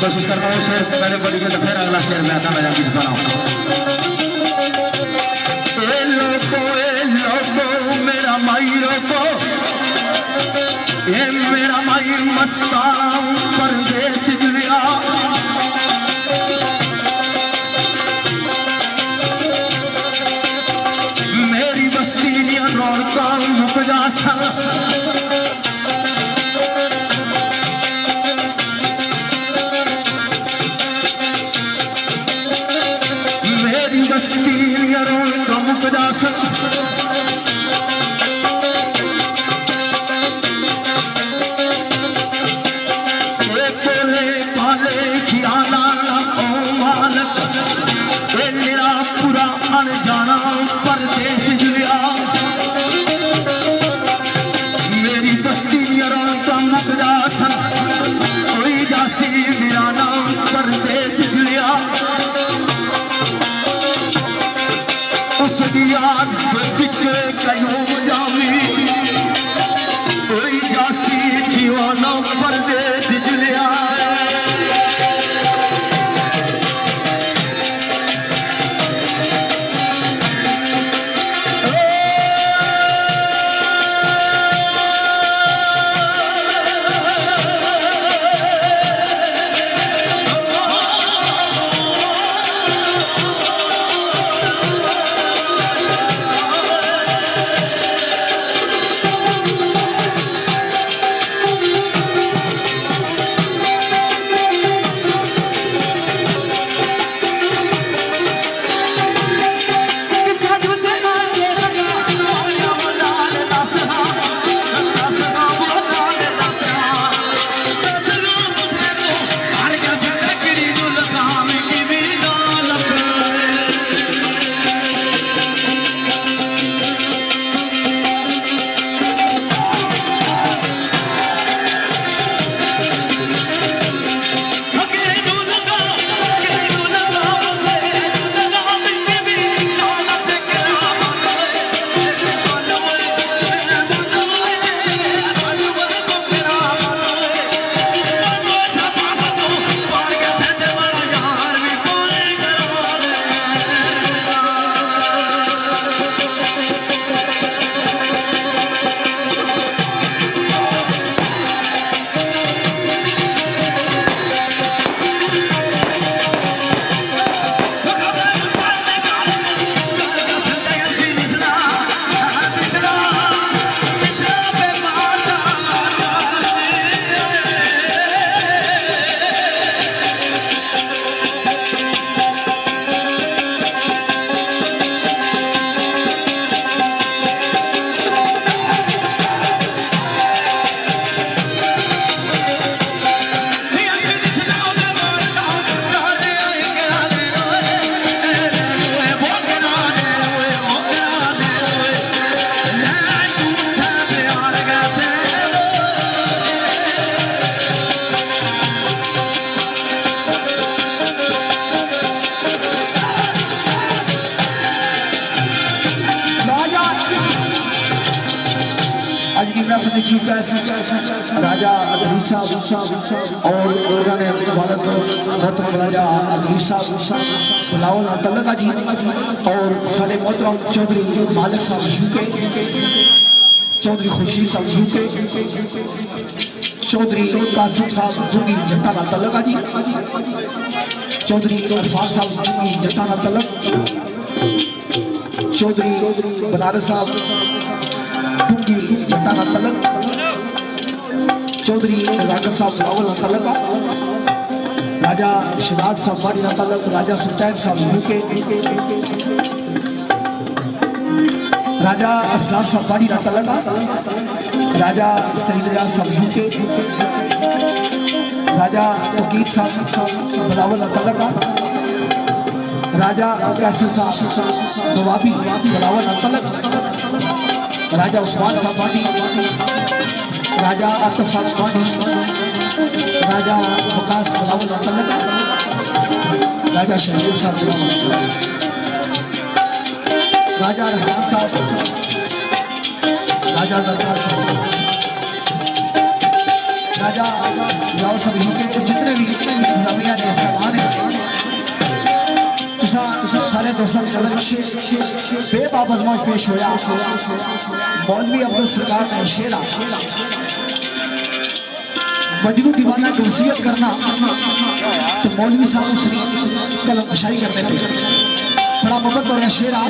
कोशिश करता हूँ शेर पहले पढ़ी के तो फिर अगला शेर में आता मैं जाके बनाऊँ। ए लोगो मेरा माई रोको, ये मेरा माई मस्ताना परदेश दुनिया। मेरी बस्ती रौनका मुक जासा, मेरी बस्ती रौनका मुक जासा। जाना परदेश जुलिया, मेरी बस्ती का मुकदासन कोई जासी मेरा नाम परदेश जुलिया। उस याद पिछले कयूम जामी कोई जासी दीवाना परदेश जुलिया। राजा अदरी साहब और उन्होंने मोहतरम राजा अदरी साहब बुलावल तलका जी और साढ़े मोहतरम चौधरी मालिक साहब यूके, चौधरी खुर्शीद साहब यूके, चौधरी कासिम साहब जुगी जट्टाना तलका जी, चौधरी अरफान साहब जुगी जट्टाना तलक, चौधरी बनारस साहब जुगी जट्टाना तलक, चौधरी नजाकत साहब बुलावल तलका, राजा शिदात साहब वाड़ी तलक, राजा सुल्तान साहब यूके, राजा असलाम साहब वाड़ी तलका, राजा सईद रियाज साहब यूके, राजा तकीब साहब बुलावल तलका, राजा कैसर साहब नवाबी बुलावल तलक, राजा उस्मान साहब वाड़ी, राजा आतिफ साहब वाड़ी, राजा वकास बुलावल तलका, राजा शहजूर साहब बुलावल, राजा रहमान साहब, राजा दरबार साहब, राजा और सभी के जितने भी इंतजामिया ने सामान है सारे दोस्तों की तरफ से बेबाबत मौज पेश होया मौलवी अब्दुल सरकार ने शेरा मजनू दीवाना की वसीयत करना तो मौलवी साहब उसकी कलम कशाई करते थे बड़ा मोहब्बत भरा शेरा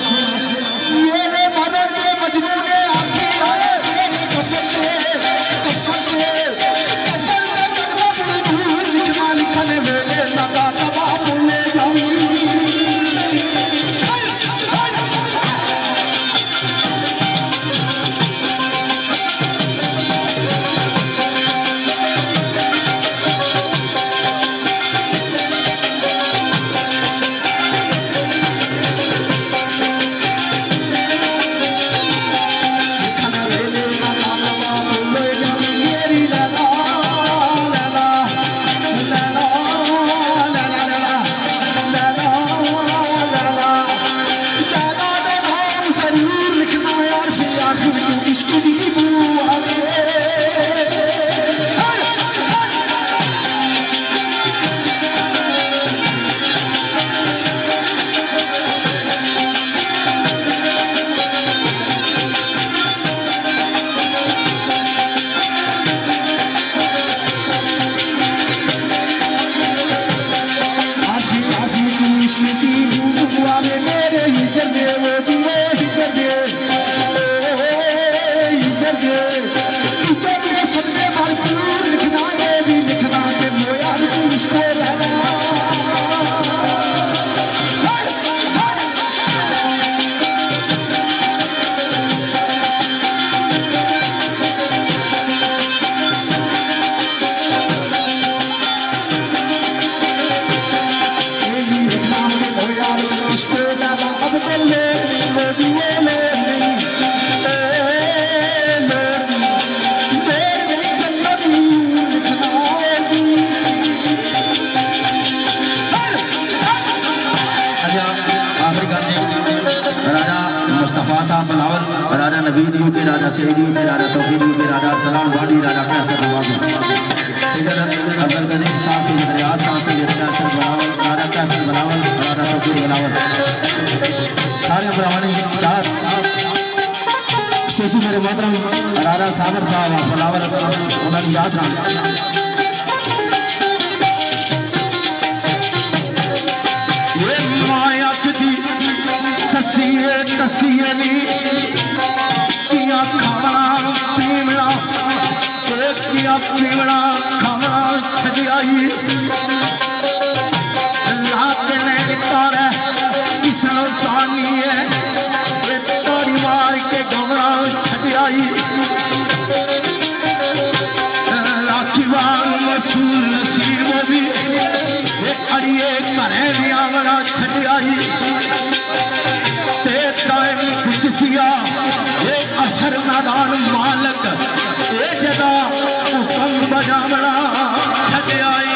मेरे मदर के मजनू ने आंखें आए मेरी कसम से लिखना लिखने वेले लगा तबा बोले जाऊं राजा नवीद यूपी राजा सईद यूपी राजा तौहीद यूपी राजा सलाम वाली राजा कैसर नवाब सैयद अब्दुल कदीर शाह सैयद रियाज शाह सैयद कैसर बनावल राजा कैसर बनावल राजा तौहीद बनावल सारे ब्राह्मणी चार शेषी मेरे मोहतरम राजा सागर साहब फलावर उन्होंने याद रहा ये माया की ससिए तसिए नी खाना पीवना पीवना खाना छड़ियाई रात ने तारा किसनो तानी है तारी मार के गमरा छड़ियाई राखी बाग मसूल नसीब भी अड़िए करे आंगना छड़ियाई ते टाइम कुछ सिया असर नादान मालक ये जगह हुक्म बजावना छड़ आए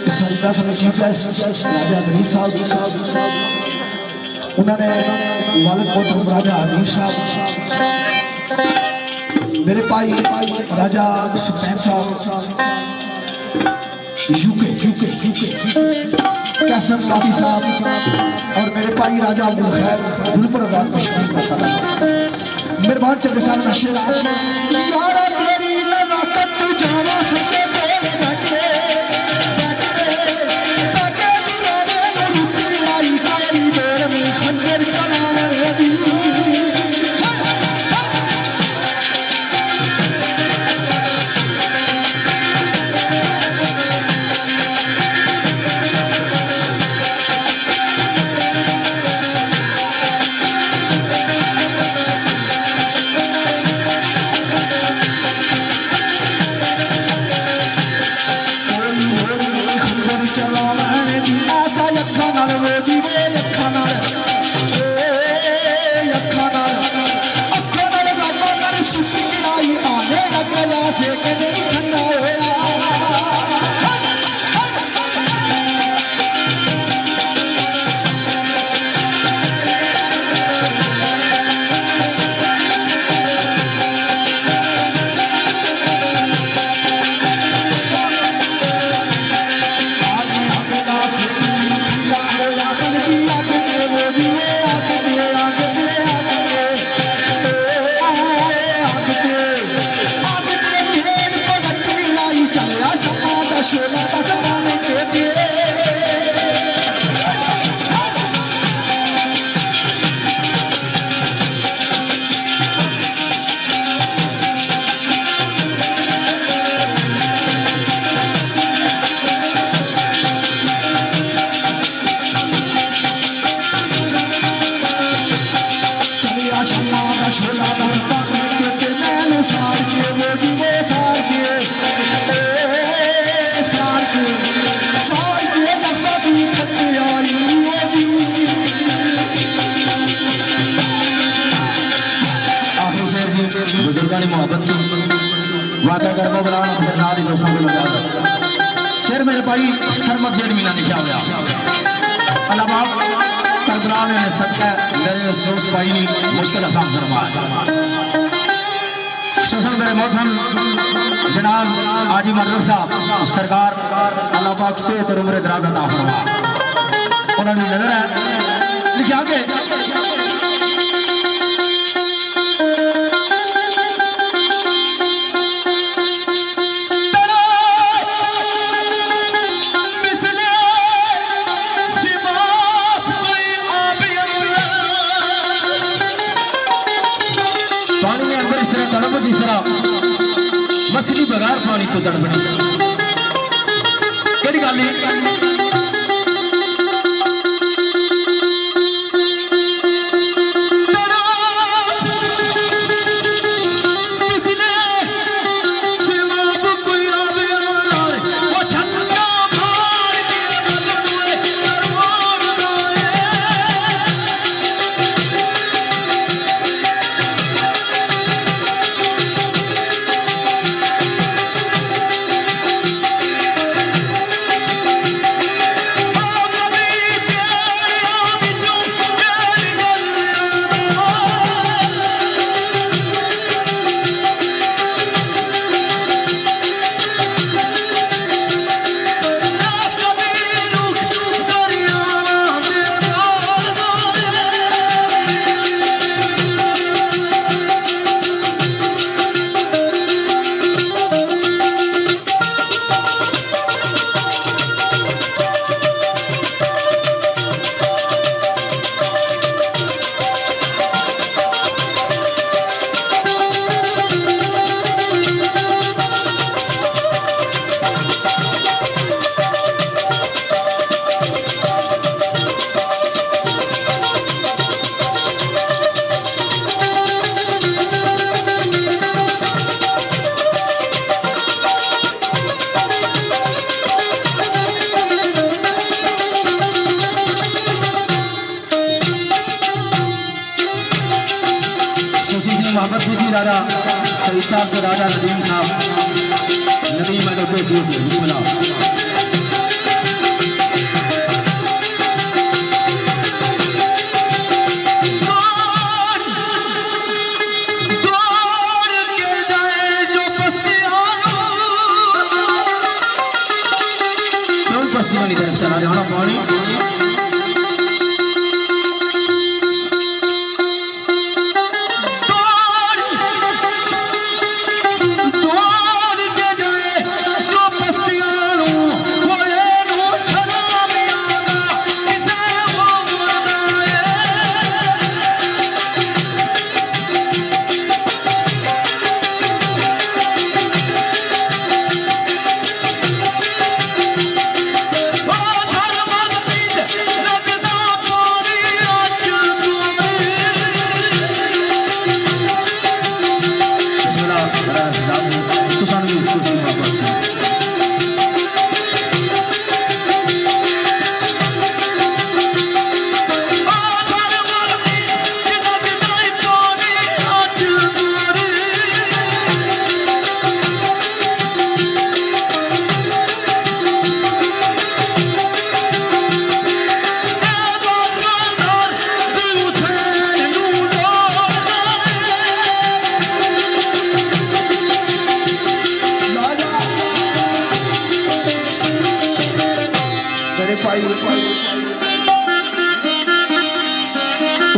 सरदार राजा गरीब साहब उन्होंने वालिद मोहतरम राजा हनीफ साहब, मेरे भाई राजा सुपैन साहब यूके कैसर सादी साहब और मेरे भाई राजा अब्दुल खैर गुलपुर आजाद कश्मीर का मेरे बहुत चले साहब नशे यारा तेरी नजाकत तू जावा सके बोल बैठे ताके दीवाने रुकी आई तेरी देर में खंजर चलावे दी मोहब्बत से वादा कर वो बुलाना फिर नारी दोस्तों को लगा शेर मेरे भाई सरमत जेल मीना लिखा हुआ अलावा करबला ने सदका मेरे दोस्त भाई ने मुश्किल आसान फरमाया शोषण मेरे मोहतरम जनाब आजी मदर साहब सरकार अल्लाह पाक से तो उम्र दराज अता फरमा उन्होंने नजर है लिखा के मछली बगैर पानी तो तड़पनी केड़ी गल मोहब्बत जी राजा सईद साहब के राजा नदीम साहब नदीम बिस्मिल्लाह पानी तरफ चला जाना पानी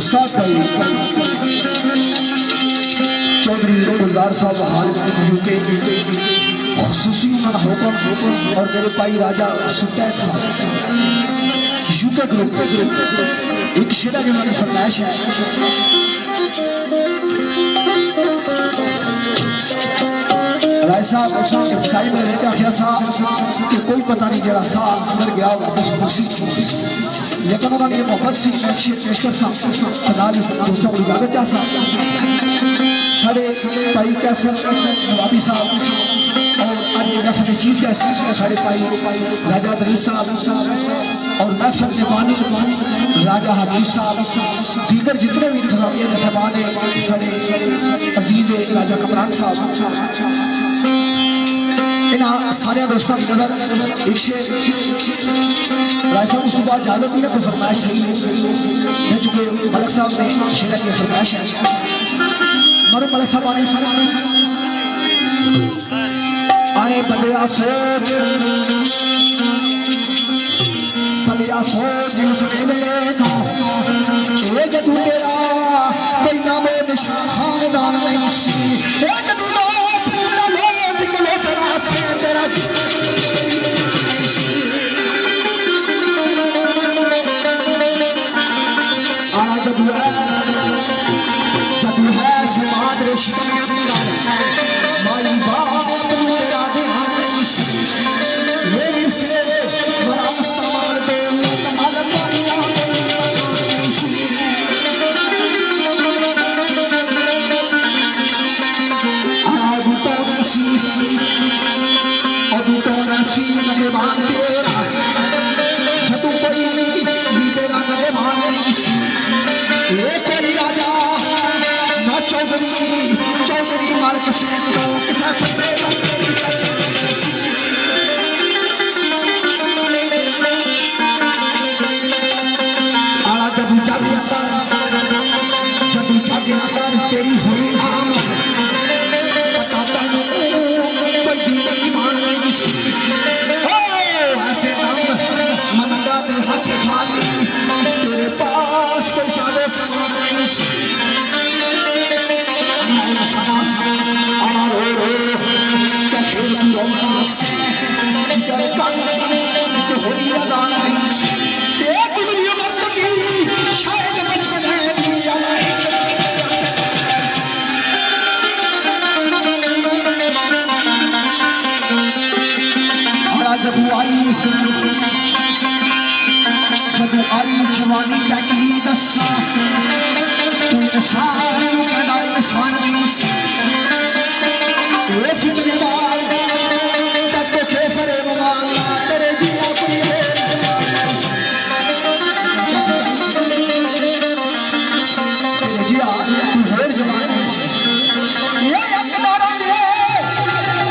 उस्ताद भाई चौधरी गुलजार साहब हाल यूके खुसूसी हुक्म और मेरे भाई राजा सुल्तान साहब यूके ग्रुप एक शेरा जो मैंने फरमाइश है राय साहब टाइम में रहते आखिया साहब कि कोई पता नहीं जरा सा अंदर गया वापस उसी लेकिन उन्होंने ये मोहब्बत सी पेशकर साहब दोस्तों को इजाजत चाह साढ़े भाई कैसर नवाबी साहब और आज महफिल चीफ गेस्ट साढ़े भाई राजा दरीस साहब और महफिल के बानी राजा हबीब साहब दीगर जितने भी इंतजामिया ने सामान है साढ़े अजीज राजा कमरान साहब इन्होंने सारे दोस्तों की नजर एक शेर राय साहब उस बाद इजाजत नहीं ना कोई फरमाइश सही है चूंकि मलक साहब ने शेरा की फरमाइश है मरो मलक साहब आए बलिया सोच ये जदू तेरा कोई नामो निशान खानदान नहीं सी जदू तेरा जदू है समाद माई बाप तेरा ध्यान नहीं सी ये से रास्ता मार दे कमाल पानिया नगेबान तेरा जदू कोई भी तेरा नगेबान नहीं सी ये कोई राजा ना चौधरी मालिक से तो किसा आला जदू जागे अंदर तेरी हुई नाम पता तेनू कोई दीन ईमान नहीं सी मनंगा दे हाथ खाली तेरे पास कोई सादे सामान नहीं आना रो कैसे तू रोना जिचर कान जो होई अदान नहीं एक दुनिया मर चुकी शायद बचपन है दुनिया नहीं जब आई जवानी तकी दसा तू इंसान कहना इंसान नहीं ये फिक्र बाल तक तो खेफरे मवाला तेरे जिया कोई तेरे जिया तू होर जवानी ये अकदारा दे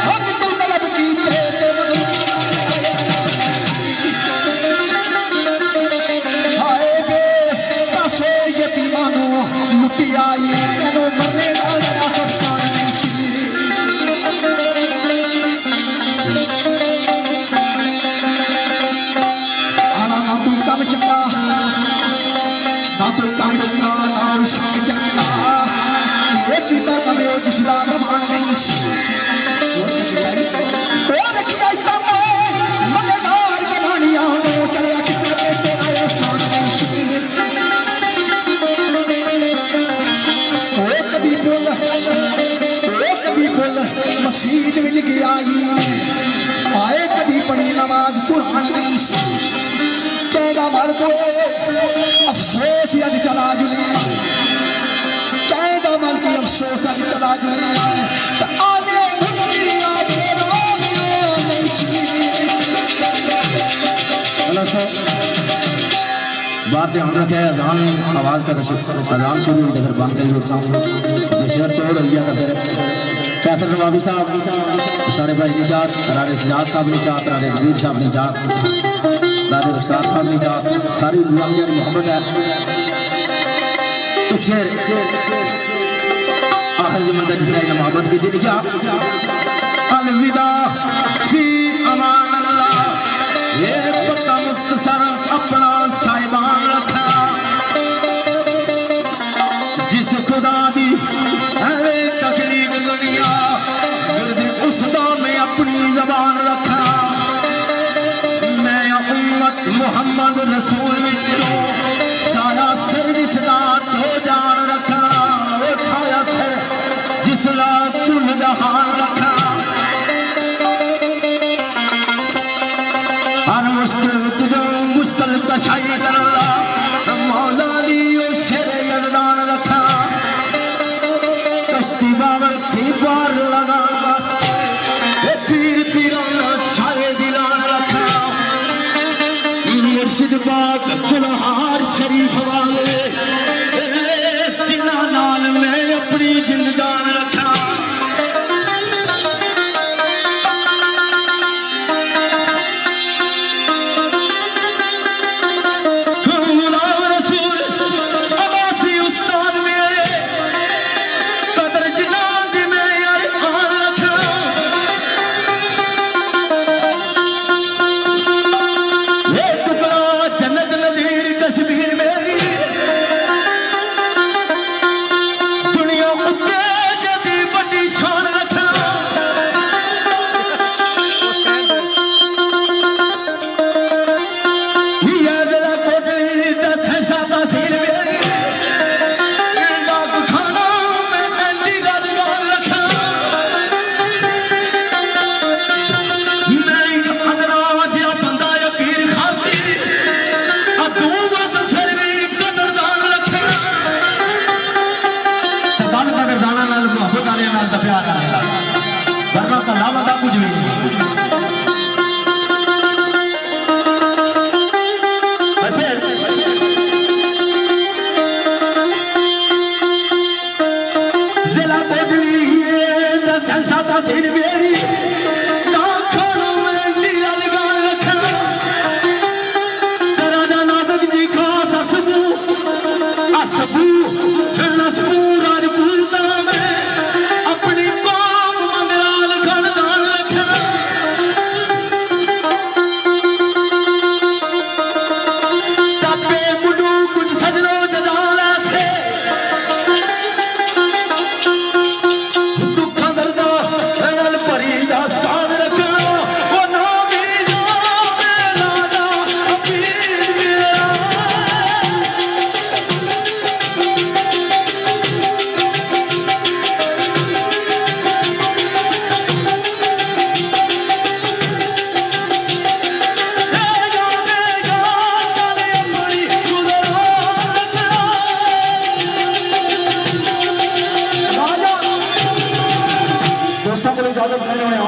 हक तू तलब की यतीमा जिसदा रमान नहीं सी ओ रखिया तम मजेदार कहानियां नो चलिया किसे ते तेरा एहसान नहीं सी ओ कभी फुल मसीत विच गया आए कभी पढ़ी नमाज कुरान नहीं सी कहदा मर गए अफसोस अज चला जुली कहदा मर के अफसोस अज चला जुली आगे भुलिया नहीं सी बात ध्यान रखे अजान आवाज़ का अजान शुरू हुई तो फिर बंद करी जो शेर तोड़ हो गया तो फिर कैसर नवाबी साहब सारे भाई निजात राणे सजाद साहब निजात राणे कबीर साहब निजात राणे रखसार साहब निजात सारी निजामिया मोहम्मद है एक शेर आखिर जो मंदिर जिसने मोहम्मद की दी लिखा अलविदा फी अमान अल्लाह ये पक्का मुख्तसर अपना साहिबान रखा जिस खुदा दी है तकलीफ दुनिया फिर उसदा में अपनी जबान रखा मैं उम्मत मुहम्मद रसूल विचों सारा सिर रिश्तात हो जान रखा वो छाया सिर जिसला कुल जहान रखा हर मुश्किल तुझो मुश्किल कशाई करला मौला दी ओ शेर यजदान रखा कश्ती बाबर थी बार लगान वास्ते पीर पीराना शाये दिलान रखा मुर्शिद पाक गुलहार शरीफ वाले जिन्ना नाल मैं अपनी जिंदगान रखा वरना तो लाभ का कुछ भी नहीं जिला कोटली संसा सीन मेरी